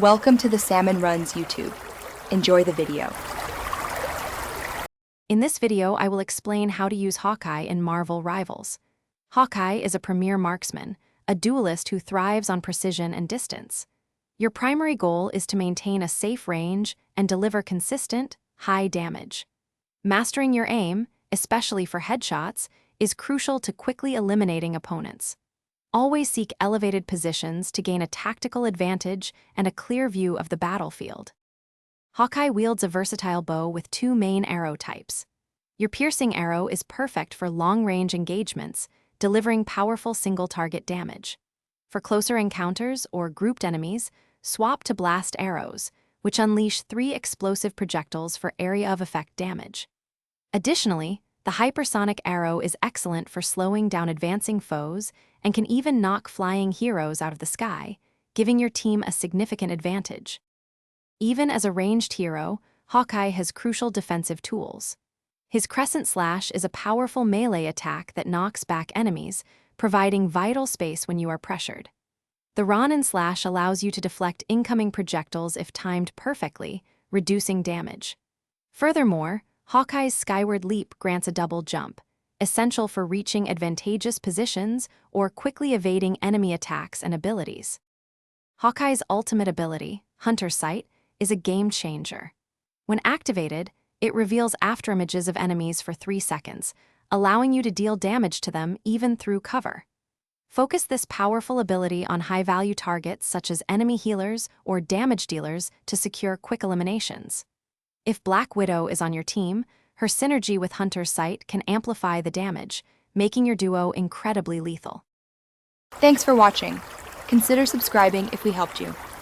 Welcome to the Salmon Runs YouTube. Enjoy the video. In this video, I will explain how to use Hawkeye in Marvel Rivals. Hawkeye is a premier marksman, a duelist who thrives on precision and distance. Your primary goal is to maintain a safe range and deliver consistent, high damage. Mastering your aim, especially for headshots, is crucial to quickly eliminating opponents. Always seek elevated positions to gain a tactical advantage and a clear view of the battlefield. Hawkeye wields a versatile bow with two main arrow types. Your piercing arrow is perfect for long-range engagements, delivering powerful single-target damage. For closer encounters or grouped enemies, swap to blast arrows, which unleash 3 explosive projectiles for area of effect damage. Additionally, the hypersonic arrow is excellent for slowing down advancing foes and can even knock flying heroes out of the sky, giving your team a significant advantage. Even as a ranged hero, Hawkeye has crucial defensive tools. His Crescent Slash is a powerful melee attack that knocks back enemies, providing vital space when you are pressured. The Ronin Slash allows you to deflect incoming projectiles if timed perfectly, reducing damage. Furthermore, Hawkeye's Skyward Leap grants a double jump, essential for reaching advantageous positions or quickly evading enemy attacks and abilities. Hawkeye's ultimate ability, Hunter's Sight, is a game-changer. When activated, it reveals afterimages of enemies for 3 seconds, allowing you to deal damage to them even through cover. Focus this powerful ability on high-value targets such as enemy healers or damage dealers to secure quick eliminations. If Black Widow is on your team, her synergy with Hunter's Sight can amplify the damage, making your duo incredibly lethal. Thanks for watching. Consider subscribing if we helped you.